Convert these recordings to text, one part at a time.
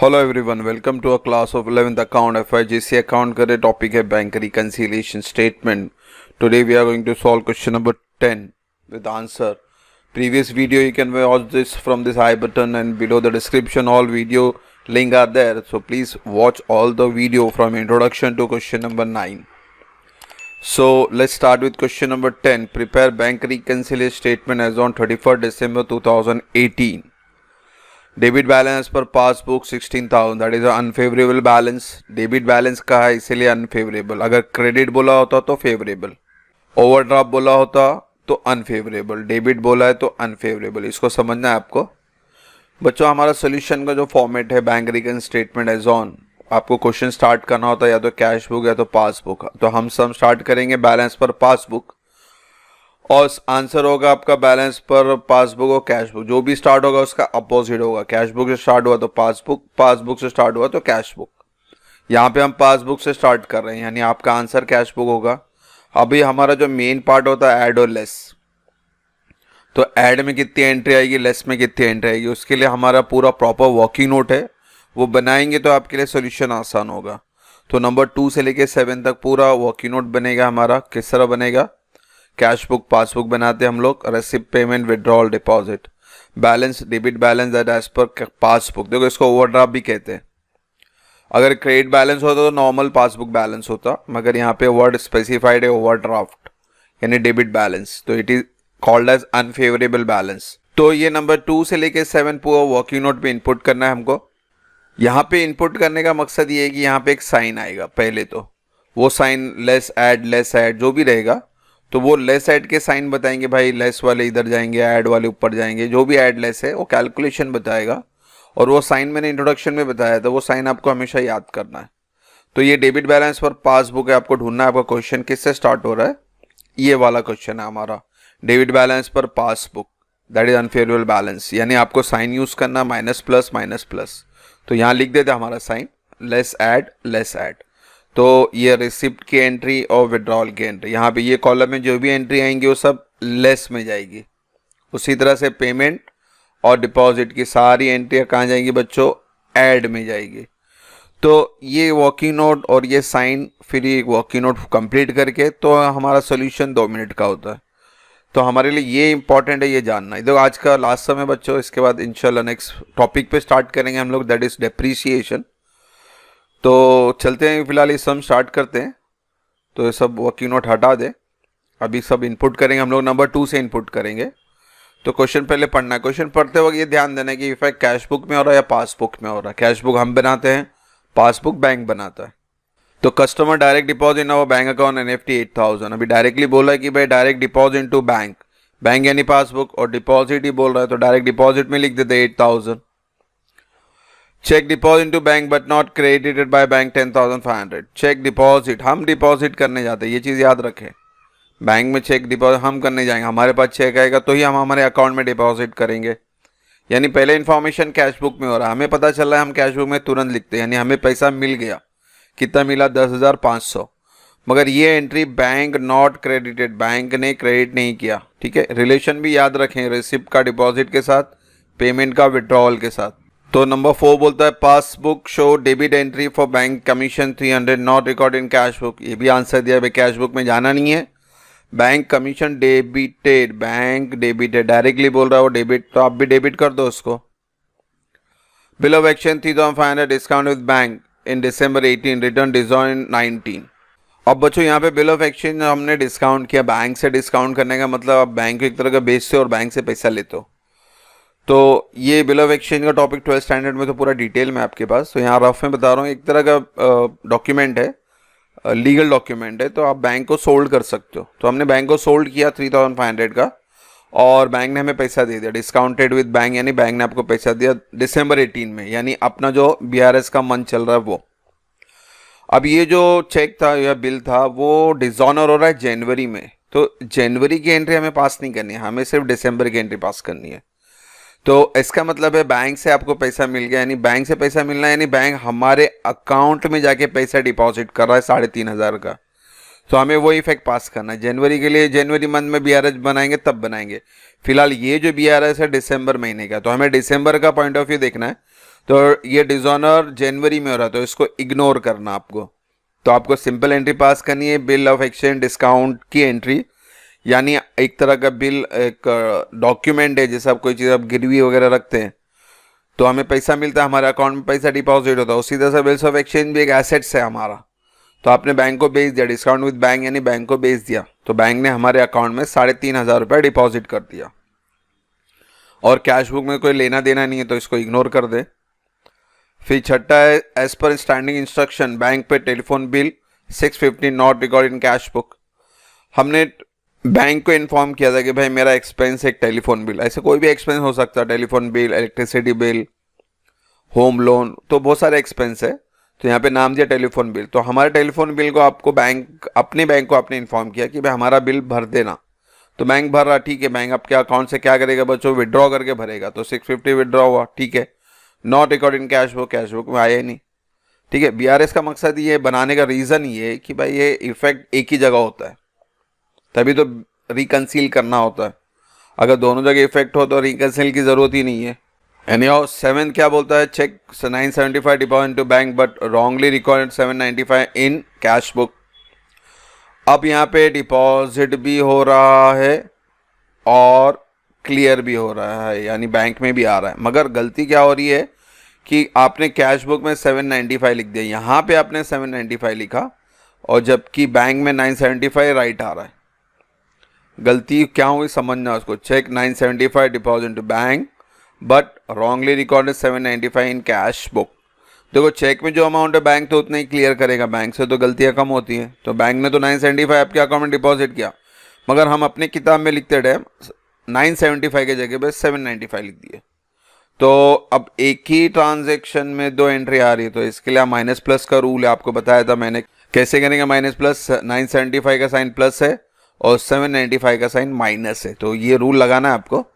Hello everyone, welcome to a class of 11th account FIGC account करे। Topic है bank reconciliation statement. Today we are going to solve question number 10 with answer. Previous video you can watch this from this I button and below the description all video link are there. So please watch all the video from introduction to question number 9. So let's start with question number 10. Prepare bank reconciliation statement as on 31st December 2018. Debit balance पर passbook 16,000, that is unfavourable balance. Debit balance का है इसीलिए unfavourable. अगर credit बोला होता तो favourable, overdraft बोला होता तो अनफेवरेबल, डेबिट बोला है तो अनफेवरेबल। इसको समझना है आपको बच्चों। हमारा सोल्यूशन का जो फॉर्मेट है बैंक रिकन स्टेटमेंट एज ऑन, आपको क्वेश्चन स्टार्ट करना होता है या तो कैश बुक या तो पासबुक। तो हम सब स्टार्ट करेंगे बैलेंस पर पासबुक और आंसर होगा आपका बैलेंस पर पासबुक और कैश बुक। जो भी स्टार्ट होगा उसका अपोजिट होगा। कैश बुक से स्टार्ट हुआ तो पासबुक, पासबुक से स्टार्ट हुआ तो कैश बुक। यहाँ पे हम पासबुक से स्टार्ट कर रहे हैं, यानी आपका आंसर कैश बुक होगा। अभी हमारा जो मेन पार्ट होता है ऐड और लेस, तो ऐड में कितनी एंट्री आएगी, लेस में कितनी एंट्री आएगी, उसके लिए हमारा पूरा प्रॉपर वर्किंग नोट है, वो बनाएंगे तो आपके लिए सोल्यूशन आसान होगा। तो नंबर 2 से लेके 7 तक पूरा वर्किंग नोट बनेगा हमारा। किस तरह बनेगा? कैश बुक, पासबुक बनाते हैं हम लोग, receipt, payment, withdrawal, deposit, balance, debit balance that as per passbook. देखो इसको ओवरड्राफ्ट भी कहते हैं। अगर क्रेडिट बैलेंस होता तो नॉर्मल पासबुक बैलेंस होता, मगर यहाँ पे वर्ड स्पेसिफाइड है ओवरड्राफ्ट यानी डेबिट बैलेंस, तो it is called as unfavourable balance. तो ये नंबर 2 से लेके 7 पूरा वर्किंग नोट पे इनपुट करना है हमको। यहाँ पे इनपुट करने का मकसद ये है कि यहाँ पे एक साइन आएगा पहले, तो वो साइन लेस ऐड जो भी रहेगा, तो वो लेस ऐड के साइन बताएंगे भाई, लेस वाले इधर जाएंगे, ऐड वाले ऊपर जाएंगे। जो भी ऐड लेस है वो कैलकुलेशन बताएगा, और वो साइन मैंने इंट्रोडक्शन में बताया था, वो साइन आपको हमेशा याद करना है। तो ये डेबिट बैलेंस पर पासबुक है, आपको ढूंढना है। आपका क्वेश्चन किससे स्टार्ट हो रहा है? ये वाला क्वेश्चन है हमारा, डेबिट बैलेंस पर passbook that is unfavourable balance, यानी आपको साइन यूज करना माइनस प्लस माइनस प्लस। तो यहाँ लिख देते हमारा साइन लेस ऐड। तो ये रिसिप्ट की एंट्री और विड्रॉल की एंट्री, यहाँ पे ये कॉलम में जो भी एंट्री आएंगी वो सब लेस में जाएगी। उसी तरह से पेमेंट और डिपॉजिट की सारी एंट्रियाँ कहाँ जाएंगी बच्चों? ऐड में जाएगी। तो ये वर्किंग नोट और ये साइन, फिर ये वर्किंग नोट कंप्लीट करके तो हमारा सोल्यूशन 2 मिनट का होता है। तो हमारे लिए ये इंपॉर्टेंट है, ये जानना। देखो आज का लास्ट समय बच्चों, इसके बाद इंशाल्लाह नेक्स्ट टॉपिक पे स्टार्ट करेंगे हम लोग, दैट इज डेप्रीसिएशन। तो चलते हैं, फिलहाल ये सम स्टार्ट करते हैं। तो ये सब वर्किंग नोट हटा दे, अभी सब इनपुट करेंगे हम लोग। नंबर 2 से इनपुट करेंगे। तो क्वेश्चन पहले पढ़ना है। क्वेश्चन पढ़ते वक्त ये ध्यान देना है कि इफेक्ट कैश बुक में हो रहा है या पासबुक में हो रहा है। कैश बुक हम बनाते हैं, पासबुक बैंक बनाता है। तो customer direct deposit in our bank account NFT 8,000। अभी डायरेक्टली बोला है कि भाई direct deposit to bank, bank यानी पासबुक, और डिपॉजिट ही बोल रहा है तो डायरेक्ट डिपॉजिट में लिख देते 8,000। Cheque deposit to bank but not credited by bank 10,500। Cheque deposit, हम डिपॉजिट करने जाते हैं, ये चीज़ याद रखें। बैंक में चेक डिपॉजिट हम करने जाएंगे, हमारे पास चेक आएगा तो ही हम हमारे अकाउंट में डिपॉजिट करेंगे। यानी पहले इन्फॉर्मेशन कैश बुक में हो रहा है, हमें पता चल रहा है, हम कैश बुक में तुरंत लिखते हैं, यानी हमें पैसा मिल गया। कितना मिला? 10,500। मगर ये entry bank not credited, bank ने क्रेडिट नहीं किया। ठीक है, रिलेशन भी याद रखें, रिसिप्ट का डिपॉजिट के साथ, पेमेंट का विड्रॉल के साथ। तो नंबर 4 बोलता है passbook show debit entry for bank commission 300 not record in cash book. ये भी आंसर दिया भाई, कैश बुक में जाना नहीं है। Bank commission debited, bank debited directly बोल रहा है वो डेबिट, तो आप भी डेबिट कर दो उसको। Bill of exchange 3,500 discount with bank in December 18, return design 19। अब बच्चों यहाँ पे बिल ऑफ एक्सचेंज हमने डिस्काउंट किया। बैंक से डिस्काउंट करने का मतलब आप बैंक को एक तरह का बेचते हो और बैंक से पैसा लेते हो। तो ये बिल ऑफ एक्सचेंज का टॉपिक 12th स्टैंडर्ड में तो पूरा डिटेल में आपके पास, तो यहाँ रफ में बता रहा हूँ। एक तरह का डॉक्यूमेंट है, लीगल डॉक्यूमेंट है, तो आप बैंक को सोल्ड कर सकते हो। तो हमने बैंक को सोल्ड किया 3,500 का, और बैंक ने हमें पैसा दे दिया डिस्काउंटेड विद बैंक, यानी बैंक ने आपको पैसा दिया December 18 में, यानी अपना जो BRS का मंथ चल रहा है वो। अब ये जो चेक था या बिल था वो डिसऑनर हो रहा है जनवरी में, तो जनवरी की एंट्री हमें पास नहीं करनी है, हमें सिर्फ दिसंबर की एंट्री पास करनी है। तो इसका मतलब है बैंक से आपको पैसा मिल गया, यानी बैंक से पैसा मिलना है, यानी बैंक हमारे अकाउंट में जाके पैसा डिपॉजिट कर रहा है 3,500 का। तो हमें वो इफेक्ट पास करना है जनवरी के लिए। जनवरी मंथ में BRS बनाएंगे तब बनाएंगे। फिलहाल ये जो BRS है दिसंबर महीने का, तो हमें दिसंबर का पॉइंट ऑफ व्यू देखना है। तो ये डिसऑनर जनवरी में हो रहा है, तो इसको इग्नोर करना आपको। तो आपको सिंपल एंट्री पास करनी है, बिल ऑफ एक्सचेंज डिस्काउंट की एंट्री, यानी एक तरह का बिल, एक डॉक्यूमेंट है, जैसे आप कोई चीज़ आप गिरवी वगैरह रखते हैं तो हमें पैसा मिलता है, हमारे अकाउंट में पैसा डिपॉजिट होता है, उसी तरह से बिल्स ऑफ एक्सचेंज भी एक एसेट्स है हमारा। तो आपने बैंक को भेज दिया, डिस्काउंट विद बैंक यानी बैंक को भेज दिया, तो बैंक ने हमारे अकाउंट में 3,500 रुपये डिपॉजिट कर दिया, और कैश बुक में कोई लेना देना नहीं है, तो इसको इग्नोर कर दे। फिर छठा है, as per standing instruction bank पे telephone bill 650 not record in cash book. हमने बैंक को इन्फॉर्म किया था कि भाई मेरा एक्सपेंस एक टेलीफोन बिल, ऐसे कोई भी एक्सपेंस हो सकता है, telephone bill, electricity bill, home loan, तो बहुत सारे एक्सपेंस है, तो यहाँ पे नाम दिया टेलीफोन बिल। तो हमारे टेलीफोन बिल को आपको अपने बैंक को आपने इन्फॉर्म किया कि भाई हमारा बिल भर देना, तो बैंक भर रहा, ठीक है। बैंक आपके अकाउंट से क्या करेगा बच्चों, विड्रॉ करके भरेगा, तो 650 विड्रॉ हुआ, ठीक है। Not record in cash book में आया ही नहीं, ठीक है। बीआरएस का मकसद ये बनाने का रीज़न ये है कि भाई ये इफेक्ट एक ही जगह होता है, तभी तो रिकंसील करना होता है। अगर दोनों जगह इफेक्ट हो तो रिकंसील की ज़रूरत ही नहीं है। एनी हाउ 7 क्या बोलता है, cheque 975 deposit to bank but wrongly recorded 795 in cash book. अब यहाँ पे डिपॉजिट भी हो रहा है और क्लियर भी हो रहा है, यानी बैंक में भी आ रहा है, मगर गलती क्या हो रही है कि आपने कैश बुक में 795 लिख दिया, यहाँ पे आपने 795 लिखा, और जबकि बैंक में 975 राइट आ रहा है। गलती क्या हुई समझना उसको। Cheque 975 deposit to bank but wrongly recorded 795 in cash book. देखो चेक में जो अमाउंट है बैंक तो उतना ही क्लियर करेगा, बैंक से तो गलतियाँ कम होती हैं। तो बैंक ने तो 975 आपके अकाउंट में डिपॉजिट किया, मगर हम अपने किताब में लिखते टाइम 975 की जगह पे 795 लिख दिए। तो अब एक ही ट्रांजेक्शन में दो एंट्री आ रही है, तो इसके लिए माइनस प्लस का रूल है, आपको बताया था मैंने कैसे करेंगे माइनस प्लस। 975 का साइन प्लस है और 795 का साइन माइनस है, तो ये रूल लगाना है आपको।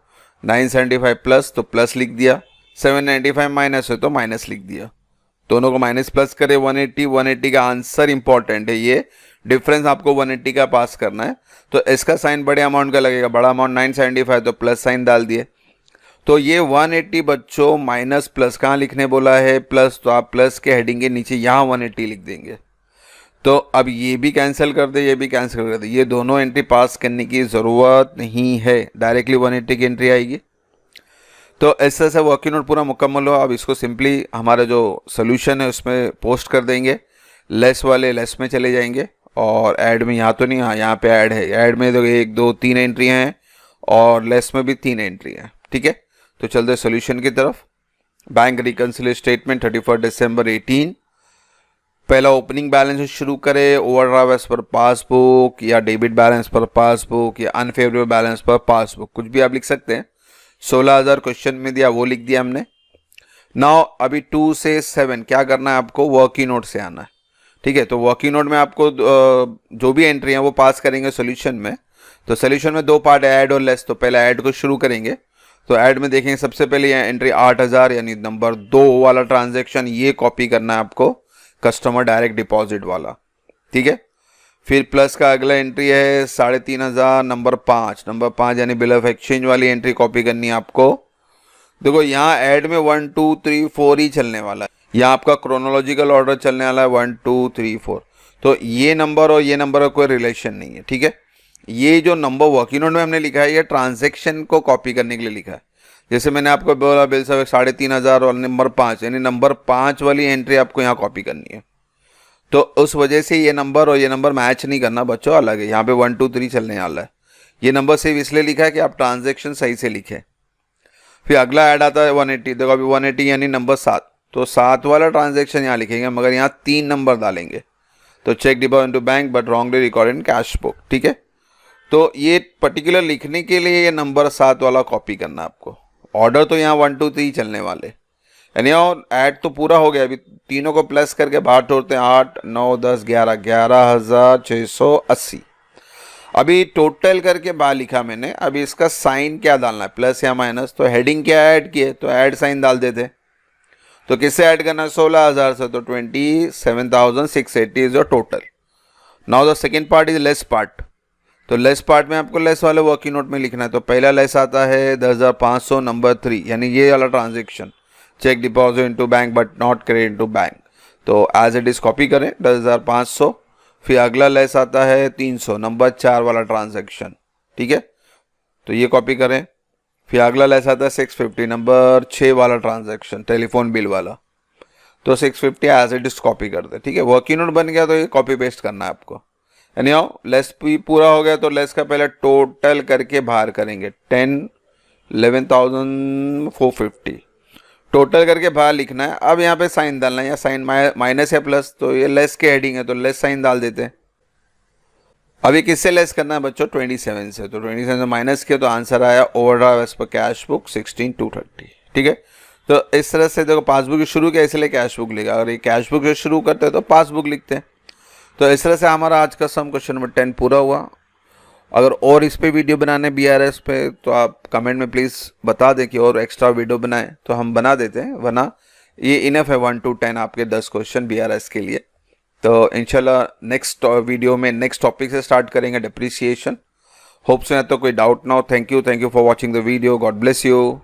975 प्लस तो प्लस लिख दिया, 795 माइनस है तो माइनस लिख दिया, दोनों को माइनस प्लस करे 180 का आंसर इंपॉर्टेंट है, ये डिफरेंस आपको 180 का पास करना है। तो इसका साइन बड़े अमाउंट का लगेगा, बड़ा अमाउंट 975 तो प्लस साइन डाल दिए। तो ये 180 बच्चों माइनस प्लस कहाँ लिखने बोला है, प्लस, तो आप प्लस के हेडिंग के नीचे यहाँ 180 लिख देंगे। तो अब ये भी कैंसिल कर दे, ये भी कैंसिल कर दे, ये दोनों एंट्री पास करने की ज़रूरत नहीं है, डायरेक्टली 180 की एंट्री आएगी। तो ऐसे ऐसे वर्किंग नोट पूरा मुकम्मल हो। अब इसको सिंपली हमारा जो सोल्यूशन है उसमें पोस्ट कर देंगे, लेस वाले लेस में चले जाएंगे, और ऐड में यहाँ तो नहीं, हाँ यहाँ पे ऐड है, ऐड में तो 1 2 3 एंट्री हैं और लेस में भी 3 एंट्री हैं, ठीक है। तो चलते सोल्यूशन की तरफ। बैंक रिकंसिलिएशन स्टेटमेंट 31 दिसंबर 18। पहला ओपनिंग बैलेंस से शुरू करें, ओवरड्राफ्ट एज पर पासबुक, या डेबिट बैलेंस पर पासबुक, या अनफेवरेबल बैलेंस पर पासबुक, कुछ भी आप लिख सकते हैं। 16,000 क्वेश्चन में दिया, वो लिख दिया हमने। नाउ अभी 2 से 7 क्या करना है आपको, वर्किंग नोट से आना है, ठीक है। तो वर्किंग नोट में आपको जो भी एंट्री है वो पास करेंगे सोल्यूशन में। तो सोल्यूशन में 2 पार्ट है, ऐड और लेस। तो पहले ऐड को शुरू करेंगे, तो ऐड में देखेंगे सबसे पहले एंट्री 8,000 यानी नंबर 2 वाला ट्रांजेक्शन, ये कॉपी करना है आपको, कस्टमर डायरेक्ट डिपॉजिट वाला, ठीक है। फिर प्लस का अगला एंट्री है 3,500 नंबर 5 यानी बिल ऑफ एक्सचेंज वाली एंट्री कॉपी करनी है आपको। देखो यहाँ ऐड में 1 2 3 4 ही चलने वाला है, यहाँ आपका क्रोनोलॉजिकल ऑर्डर चलने वाला है 1 2 3 4। तो ये नंबर और ये नंबर का कोई रिलेशन नहीं है, ठीक है। ये जो नंबर वर्किंग नोट में हमने लिखा है ये ट्रांजेक्शन को कॉपी करने के लिए लिखा है। जैसे मैंने आपको बोला बिल ऑफ 3,500 और नंबर 5 यानी नंबर 5 वाली एंट्री आपको यहाँ कॉपी करनी है। तो उस वजह से ये नंबर और ये नंबर मैच नहीं करना बच्चों, अलग है। यहाँ पे 1 2 3 चलने वाला है। ये नंबर सिर्फ इसलिए लिखा है कि आप ट्रांजेक्शन सही से लिखें। फिर अगला ऐड आता है 180। देखो अभी 180 यानी नंबर 7, तो 7 वाला ट्रांजेक्शन यहाँ लिखेंगे, मगर यहाँ 3 नंबर डालेंगे। तो cheque deposit to bank but wrongly record in cash book, ठीक है। तो ये पर्टिकुलर लिखने के लिए ये नंबर 7 वाला कॉपी करना है आपको। ऑर्डर तो यहाँ 1 2 3 चलने वाले, यानी और ऐड तो पूरा हो गया। अभी तीनों को प्लस करके बाहर छोड़ते हैं, 8 9 10 11, 11,680। अभी टोटल करके बाहर लिखा मैंने। अभी इसका साइन क्या डालना है, प्लस या माइनस। तो हेडिंग क्या ऐड किए, तो ऐड साइन डाल देते। तो किससे ऐड करना है, 16,000 से, तो 27,680 is your total. Now the second part is less part. तो लेस पार्ट में आपको लेस वाले वर्किंग नोट में लिखना है। तो पहला लेस आता है 10,500 नंबर 3 यानी ये वाला transaction, cheque deposit into bank but not credit into bank, तो एज इट इज कॉपी करें 10,500। फिर अगला लेस आता है 300, नंबर 4 वाला ट्रांजैक्शन, ठीक है, तो ये कॉपी करें। फिर अगला लेस आता है 650, नंबर 6 वाला ट्रांजैक्शन, टेलीफोन बिल वाला, तो 650 एज इट इज कॉपी कर दे, ठीक है। वर्किंग नोट बन गया तो ये कॉपी पेस्ट करना है आपको। यानी आओ लेस भी पूरा हो गया तो लेस का पहले टोटल करके बाहर करेंगे 11,450, टोटल करके बाहर लिखना है। अब यहाँ पे साइन डालना है, या साइन माइनस या प्लस, तो ये लेस के हेडिंग है तो लेस साइन डाल देते हैं। अभी किससे लेस करना है बच्चों? 27 से, तो 27 से माइनस किया तो आंसर आया overdraft as per cash book 16,230, ठीक है। तो इस तरह से देखो पासबुक शुरू किया इसलिए कैश बुक लिखा, अगर ये कैश बुक से शुरू करते हैं तो पासबुक लिखते हैं। तो इस तरह से हमारा आज का सम क्वेश्चन नंबर 10 पूरा हुआ। अगर और इस पे वीडियो बनाने BRS पे तो आप कमेंट में प्लीज़ बता दें कि और एक्स्ट्रा वीडियो बनाएं तो हम बना देते हैं, वरना ये इनफ है 1 to 10 आपके 10 क्वेश्चन BRS के लिए। तो इंशाल्लाह नेक्स्ट वीडियो में नेक्स्ट टॉपिक से स्टार्ट करेंगे, डिप्रिसिएशन। होप से तो कोई डाउट ना हो। Thank you for watching the video. God bless you.